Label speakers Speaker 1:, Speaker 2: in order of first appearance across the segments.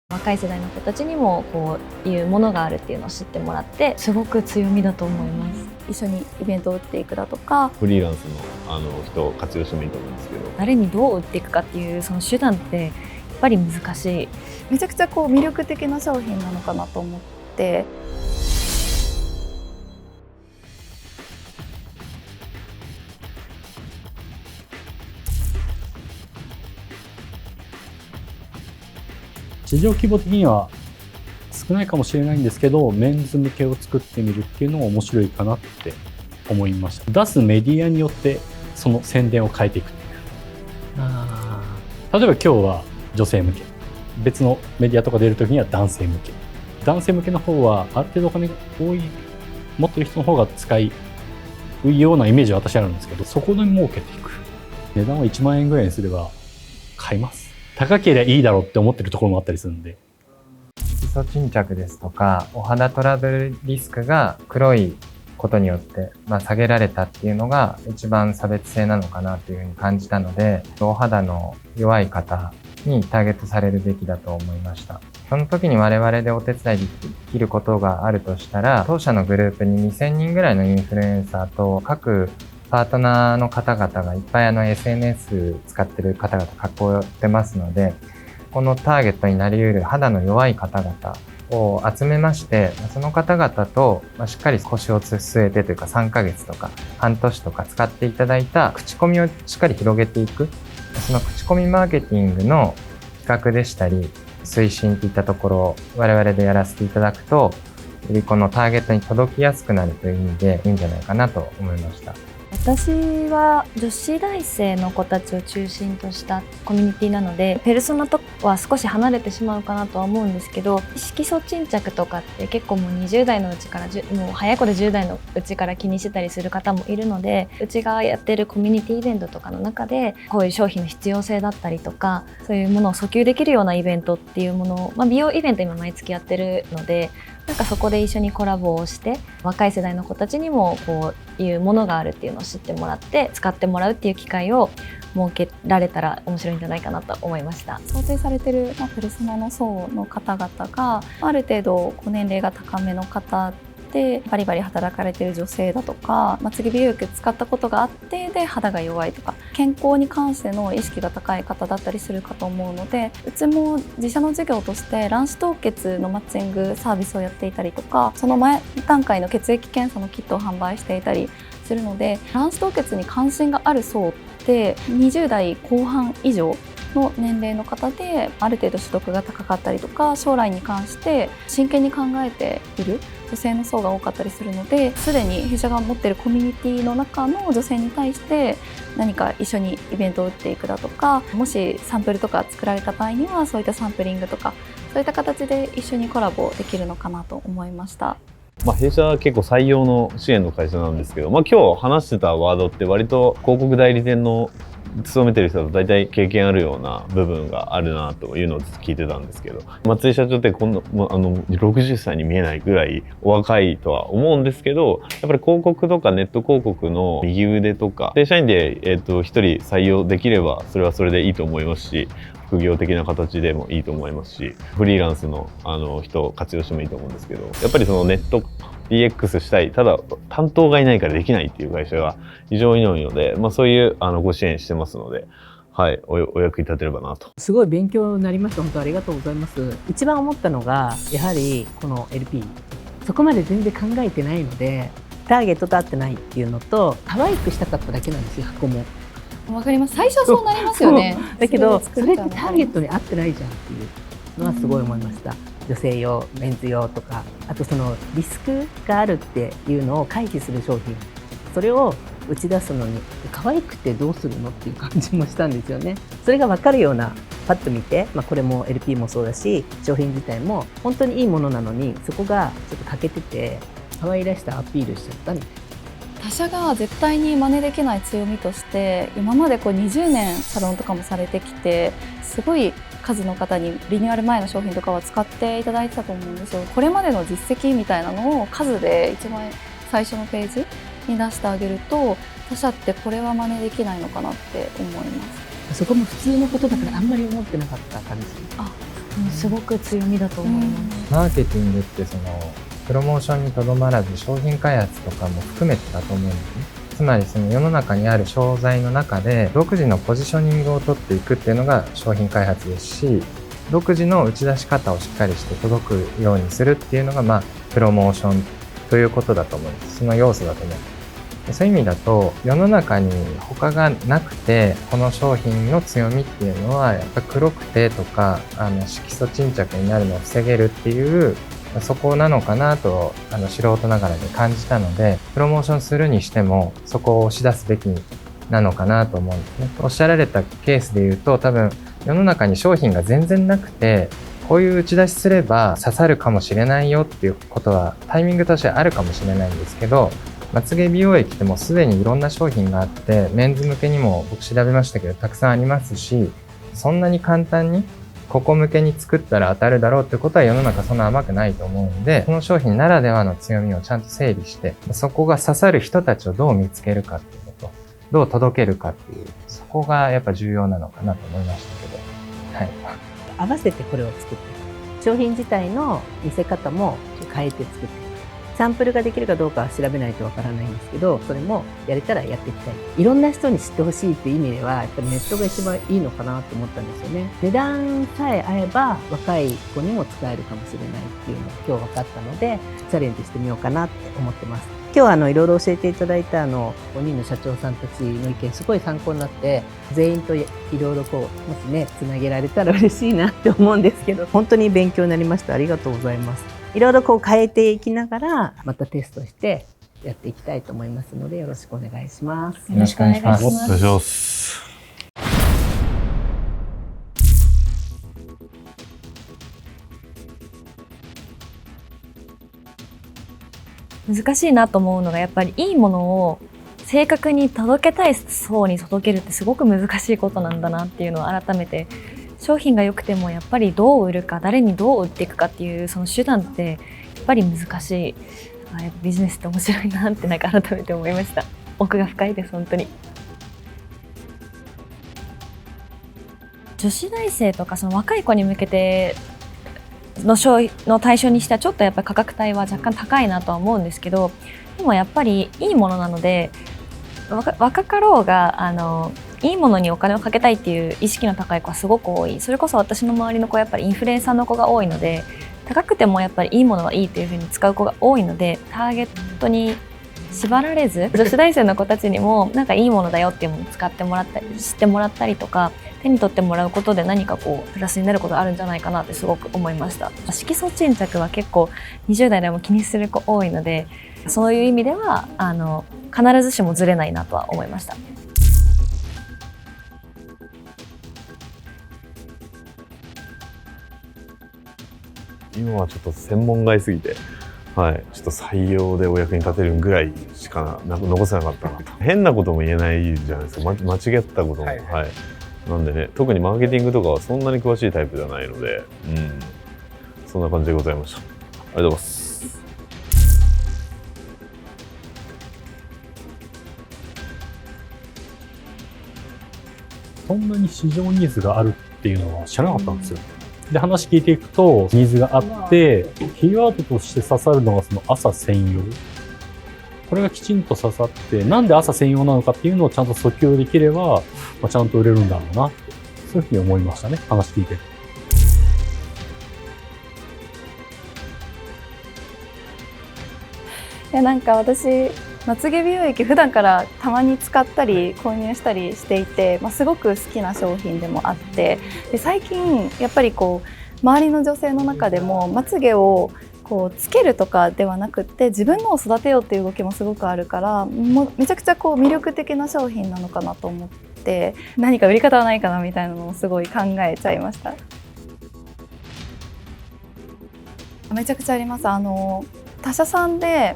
Speaker 1: 若い世代の子たちにもこういうものがあるっていうのを知ってもらってすごく強みだと思います。
Speaker 2: 一緒にイベントを打っていくだとか、
Speaker 3: フリーランスの人を活用してもいいと思うんですけど、
Speaker 1: 誰にどう売っていくかっていうその手段ってやっぱり難しい。
Speaker 2: めちゃくちゃ魅力的な商品なのかなと思って。
Speaker 4: 市場規模的には少ないかもしれないんですけど、メンズ向けを作ってみるっていうのも面白いかなって思いました。出すメディアによってその宣伝を変えていくっていう。例えば今日は女性向け、別のメディアとか出るときには男性向け。男性向けの方はある程度お金が持ってる人の方が使いようなイメージは私あるんですけど、そこで儲けていく。値段は1万円ぐらいにすれば買います。高ければいいだろうって思ってるところもあったりするんで。
Speaker 5: 基礎沈着ですとかお肌トラブルリスクが黒いことによって、下げられたっていうのが一番差別性なのかなというふうに感じたので、お肌の弱い方にターゲットされるべきだと思いました。その時に我々でお手伝いできることがあるとしたら、当社のグループに2000人ぐらいのインフルエンサーと各パートナーの方々がいっぱいSNS 使ってる方々囲ってますので、このターゲットになり得る肌の弱い方々を集めまして、その方々としっかり腰を据えてというか3ヶ月とか半年とか使っていただいた口コミをしっかり広げていく。その口コミマーケティングの企画でしたり推進といったところを我々でやらせていただくと、よりこのターゲットに届きやすくなるという意味でいいんじゃないかなと思いました。
Speaker 1: 私は女子大生の子たちを中心としたコミュニティなので、ペルソナとは少し離れてしまうかなとは思うんですけど、色素沈着とかって結構もう20代のうちからもう早い子で10代のうちから気にしてたりする方もいるので、うちがやってるコミュニティイベントとかの中でこういう商品の必要性だったりとか、そういうものを訴求できるようなイベントっていうものを、美容イベント今毎月やってるので、そこで一緒にコラボをして若い世代の子たちにもこういうものがあるっていうのを知ってもらって使ってもらうっていう機会を設けられたら面白いんじゃないかなと思いました。
Speaker 2: 想定されてるペルソナの層の方々がある程度年齢が高めの方でバリバリ働かれてる女性だとか、まつげ美容液使ったことがあってで肌が弱いとか、健康に関しての意識が高い方だったりするかと思うので、うちも自社の事業として卵子凍結のマッチングサービスをやっていたりとか、その前段階の血液検査のキットを販売していたりするので、卵子凍結に関心がある層って20代後半以上の年齢の方で、ある程度所得が高かったりとか、将来に関して真剣に考えている女性の層が多かったりするので、すでに弊社が持っているコミュニティの中の女性に対して何か一緒にイベントを打っていくだとか、もしサンプルとか作られた場合にはそういったサンプリングとかそういった形で一緒にコラボできるのかなと思いました。
Speaker 3: 弊社は結構採用の支援の会社なんですけど、今日話してたワードって割と広告代理店の勤めてる人だと大体経験あるような部分があるなというのを聞いてたんですけど、松井社長って60歳に見えないぐらいお若いとは思うんですけど、やっぱり広告とかネット広告の右腕とか正社員で1人採用できればそれはそれでいいと思いますし、副業的な形でもいいと思いますし、フリーランスの人を活用してもいいと思うんですけど、やっぱりそのネットDX したい、ただ担当がいないからできないっていう会社が非常に多いので、そういうご支援してますので、はい、お役に立てればなと。
Speaker 6: すごい勉強になりました。本当ありがとうございます。一番思ったのがやはりこの LP、そこまで全然考えてないのでターゲットと合ってないっていうのと、可愛くしたかっただけなんですよ。箱も
Speaker 2: わかります。最初はそうなりますよね。
Speaker 6: だけどそれってターゲットに合ってないじゃんっていうのはすごい思いました。女性用、メンズ用とか、あとそのリスクがあるっていうのを回避する商品、それを打ち出すのに可愛くてどうするのっていう感じもしたんですよね。それが分かるような、パッと見て、これも LP もそうだし商品自体も本当にいいものなのに、そこがちょっと欠けてて可愛らしさアピールしちゃったみたいな。
Speaker 2: 他社が絶対に真似できない強みとして、今まで20年サロンとかもされてきて、すごい数の方にリニューアル前の商品とかは使っていただいてたと思うんですよ。これまでの実績みたいなのを数で一番最初のページに出してあげると、他社ってこれは真似できないのかなって思います。
Speaker 6: そこも普通のことだからあんまり思ってなかった感じ。
Speaker 1: すごく強みだと思います。
Speaker 5: マーケティングってプロモーションにとどまらず商品開発とかも含めてだと思うんですね。つまり世の中にある商材の中で独自のポジショニングを取っていくっていうのが商品開発ですし、独自の打ち出し方をしっかりして届くようにするっていうのがプロモーションということだと思うんです。その要素だと思うんです。そういう意味だと世の中に他がなくて、この商品の強みっていうのはやっぱ黒くてとか色素沈着になるのを防げるっていうそこなのかなと素人ながらで感じたので、プロモーションするにしてもそこを押し出すべきなのかなと思うんですね。おっしゃられたケースで言うと、多分世の中に商品が全然なくて、こういう打ち出しすれば刺さるかもしれないよっていうことはタイミングとしてあるかもしれないんですけど、まつげ美容液ってもうすでにいろんな商品があって、メンズ向けにも僕調べましたけどたくさんありますし、そんなに簡単にここ向けに作ったら当たるだろうってことは世の中そんな甘くないと思うんで、この商品ならではの強みをちゃんと整理して、そこが刺さる人たちをどう見つけるかっていうこと、どう届けるかっていう、そこがやっぱ重要なのかなと思いましたけど、はい。
Speaker 6: 合わせてこれを作っていく。商品自体の見せ方も変えて作っていく。サンプルができるかどうかは調べないとわからないんですけど、それもやれたらやっていきたい。いろんな人に知ってほしいっていう意味では、やっぱりネットが一番いいのかなと思ったんですよね。値段さえ合えば若い子にも使えるかもしれないっていうのが今日分かったので、チャレンジしてみようかなって思ってます。今日はいろいろ教えていただいた5人の社長さんたちの意見すごい参考になって、全員といろいろもしねつなげられたら嬉しいなって思うんですけど、本当に勉強になりました。ありがとうございます。いろいろ変えていきながらまたテストしてやっていきたいと思いますので、よろしくお願いします。
Speaker 5: よろしくお願いします。
Speaker 3: お願いします。
Speaker 1: 難しいなと思うのが、やっぱりいいものを正確に届けたい層に届けるってすごく難しいことなんだなっていうのを改めて、商品が良くてもやっぱりどう売るか、誰にどう売っていくかっていうその手段ってやっぱり難しい。やっぱビジネスって面白いなって改めて思いました。奥が深いです本当に。女子大生とかその若い子に向けての対象にしてはちょっとやっぱり価格帯は若干高いなとは思うんですけど、でもやっぱりいいものなので、若かろうがいいものにお金をかけたいっていう意識の高い子はすごく多い。それこそ私の周りの子はやっぱりインフルエンサーの子が多いので、高くてもやっぱりいいものはいいっていう風に使う子が多いので、ターゲットに縛られず、女子大生の子たちにもなんかいいものだよっていうものを使ってもらったり知ってもらったりとか、手に取ってもらうことで何かプラスになることがあるんじゃないかなってすごく思いました。色素沈着は結構20代でも気にする子多いので、そういう意味では必ずしもずれないなとは思いました。
Speaker 3: 今はちょっと専門外すぎて、はい、ちょっと採用でお役に立てるぐらいしか残せなかったなと。変なことも言えないじゃないですか。間違ったことも、はい。なんでね、特にマーケティングとかはそんなに詳しいタイプではないので、そんな感じでございました。ありがとうございます。
Speaker 4: そんなに市場ニーズがあるっていうのは知らなかったんですよ。で、話聞いていくと、ニーズがあって、キーワードとして刺さるのがその朝専用。これがきちんと刺さって、なんで朝専用なのかっていうのをちゃんと訴求できれば、ちゃんと売れるんだろうなって、そういうふうに思いましたね、話聞いてる。
Speaker 2: なんか私、まつげ美容液普段からたまに使ったり購入したりしていて、すごく好きな商品でもあって、で最近やっぱり周りの女性の中でもまつげをつけるとかではなくって自分のを育てようっていう動きもすごくあるから、めちゃくちゃ魅力的な商品なのかなと思って、何か売り方はないかなみたいなのをすごい考えちゃいました。めちゃくちゃあります。他社さんで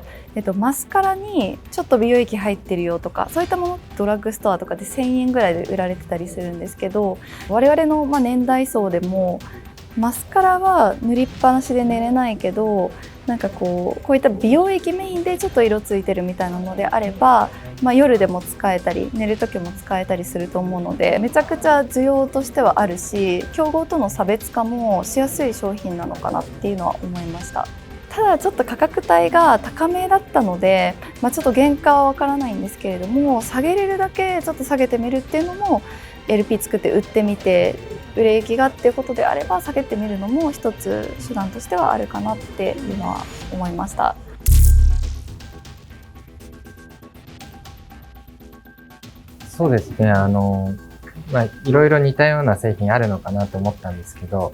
Speaker 2: マスカラにちょっと美容液入ってるよとか、そういったものドラッグストアとかで1000円ぐらいで売られてたりするんですけど、我々の年代層でもマスカラは塗りっぱなしで寝れないけど、なんかこういった美容液メインでちょっと色ついてるみたいなのであれば、夜でも使えたり寝る時も使えたりすると思うので、めちゃくちゃ需要としてはあるし、競合との差別化もしやすい商品なのかなっていうのは思いました。ただちょっと価格帯が高めだったので、ちょっと原価はわからないんですけれども、下げれるだけちょっと下げてみるっていうのも LP 作って売ってみて売れ行きがっていうことであれば下げてみるのも一つ手段としてはあるかなっていうのは思いました。
Speaker 5: そうですね。いろいろ似たような製品あるのかなと思ったんですけど、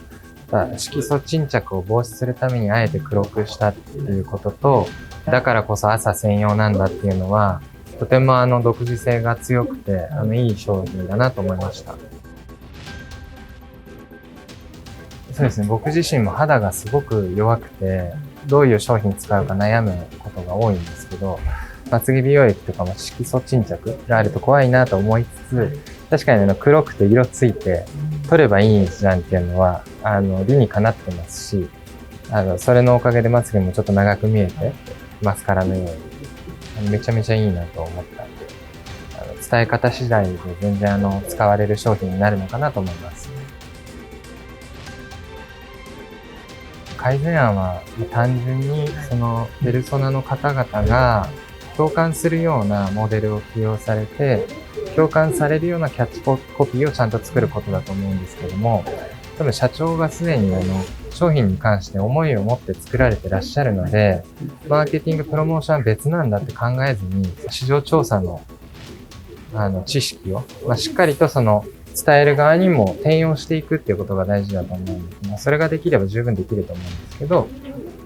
Speaker 5: 色素沈着を防止するためにあえて黒くしたっていうことと、だからこそ朝専用なんだっていうのは、とても独自性が強くて、いい商品だなと思いました。そうですね。僕自身も肌がすごく弱くて、どういう商品使うか悩むことが多いんですけど、まつげ美容液とかも色素沈着があると怖いなと思いつつ、確かに黒くて色ついて取ればいいじゃんっていうのは理にかなってますし、それのおかげでまつげもちょっと長く見えてマスカラのようにめちゃめちゃいいなと思ったんで、伝え方次第で全然使われる商品になるのかなと思います。改善案は単純にそのペルソナの方々が共感するようなモデルを起用されて、共感されるようなキャッチコピーをちゃんと作ることだと思うんですけども、多分社長がすでに商品に関して思いを持って作られてらっしゃるので、マーケティングプロモーションは別なんだって考えずに、市場調査の知識を、しっかりと伝える側にも転用していくっていうことが大事だと思うんです。それができれば十分できると思うんですけど、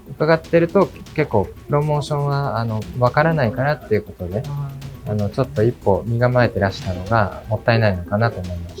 Speaker 5: 伺ってると結構プロモーションはわからないからっていうことで、ちょっと一歩身構えてらしたのがもったいないのかなと思いました。